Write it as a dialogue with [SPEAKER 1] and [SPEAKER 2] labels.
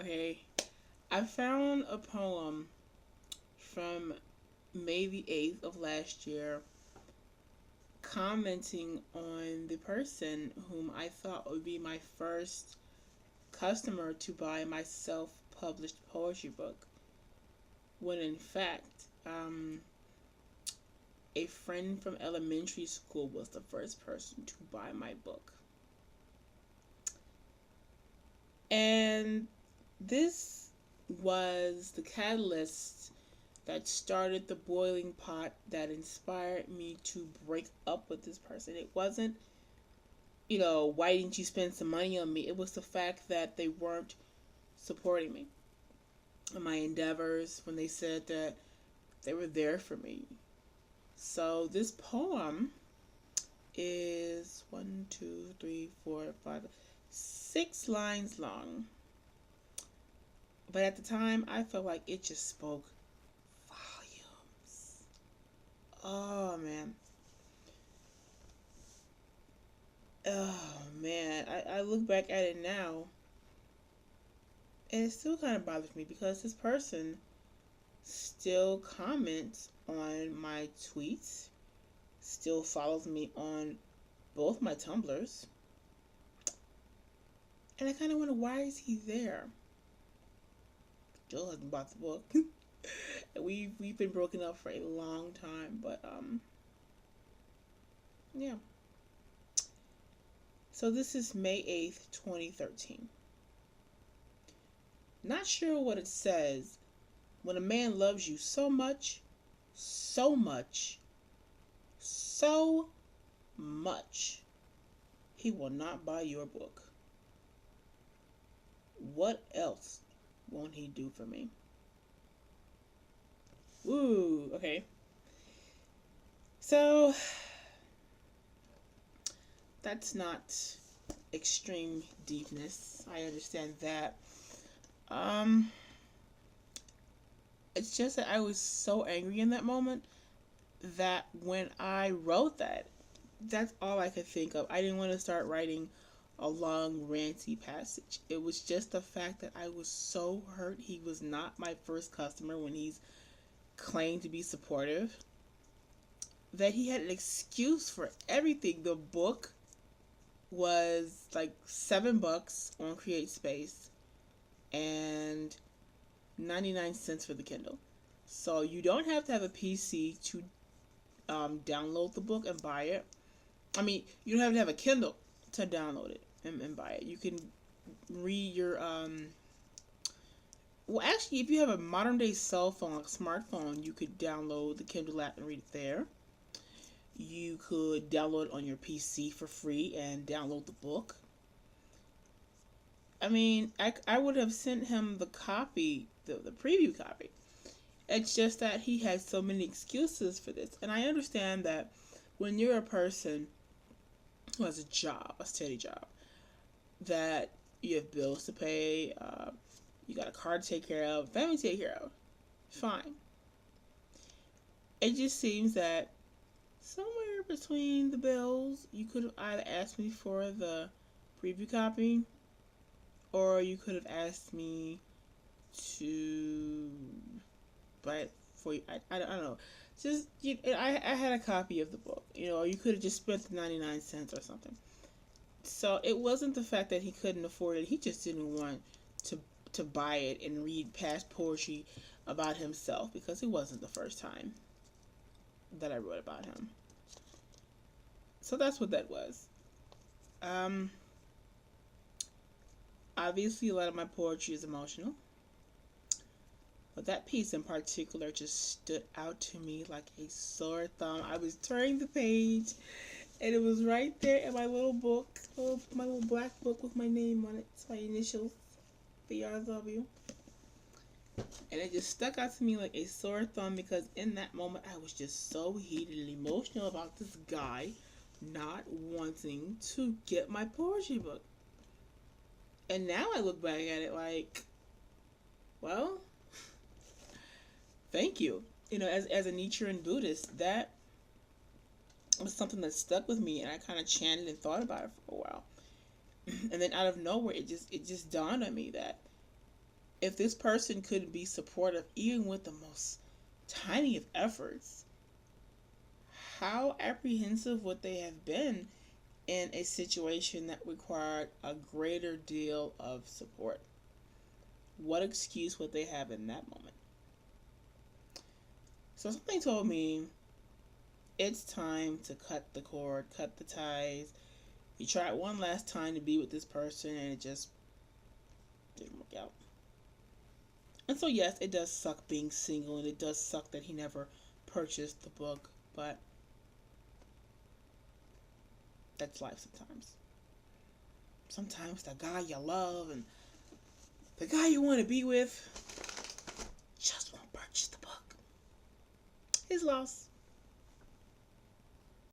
[SPEAKER 1] Okay, I found a poem from May the 8th of last year commenting on the person whom I thought would be my first customer to buy my self published poetry book, when in fact, a friend from elementary school was the first person to buy my book. And this was the catalyst that started the boiling pot that inspired me to break up with this person. It wasn't, why didn't you spend some money on me? It was the fact that they weren't supporting me in my endeavors when they said that they were there for me. So this poem is 6 lines long. But at the time, I felt like it just spoke volumes. Oh, man. Oh, man. I look back at it now, and it still kind of bothers me because this person still comments on my tweets, still follows me on both my Tumblrs, and I kind of wonder, why is he there? Joel hasn't bought the book. we've been broken up for a long time, but yeah. So this is May 8th, 2013. Not sure what it says. When a man loves you so much, so much, so much, he will not buy your book. What else won't he do for me? Ooh, okay. So, that's not extreme deepness. I understand that. Um, it's just that I was so angry in that moment that when I wrote that, that's all I could think of. I didn't want to start writing a long ranty passage. It was just the fact that I was so hurt he was not my first customer when he's claimed to be supportive, that he had an excuse for everything. The book was like $7 on CreateSpace and 99 cents for the Kindle. So you don't have to have a PC to download the book and buy it. I mean, you don't have to have a Kindle to download it and buy it. You can read your well, actually, if you have a modern day cell phone, like a smartphone, you could download the Kindle app and read it there. You could download it on your PC for free and download the book. I mean, I would have sent him the copy, the preview copy. It's just that he has so many excuses for this. And I understand that when you're a person who has a job, a steady job, that you have bills to pay, you got a car to take care of, family to take care of, fine. It just seems that somewhere between the bills, you could have either asked me for the preview copy, or you could have asked me to buy it for you. I don't know. Just I had a copy of the book, or you could have just spent the 99 cents or something. So it wasn't the fact that he couldn't afford it. He just didn't want to buy it and read past poetry about himself, because it wasn't the first time that I wrote about him. So that's what that was. Um, Obviously, a lot of my poetry is emotional, but that piece in particular just stood out to me like a sore thumb. I was turning the page, and it was right there in my little book, my little black book with my name on it. It's my initials, BRW. And it just stuck out to me like a sore thumb, because in that moment I was just so heated and emotional about this guy not wanting to get my poetry book. And now I look back at it like, well, thank you. As a Nichiren Buddhist, that was something that stuck with me, and I kind of chanted and thought about it for a while. And then out of nowhere, it just dawned on me that if this person could be supportive even with the most tiny of efforts, how apprehensive would they have been in a situation that required a greater deal of support? What excuse would they have in that moment? So something told me it's time to cut the cord, cut the ties. You tried one last time to be with this person and it just didn't work out. And so, yes, it does suck being single, and it does suck that he never purchased the book, but that's life sometimes. Sometimes the guy you love and the guy you want to be with just won't purchase the book. His loss.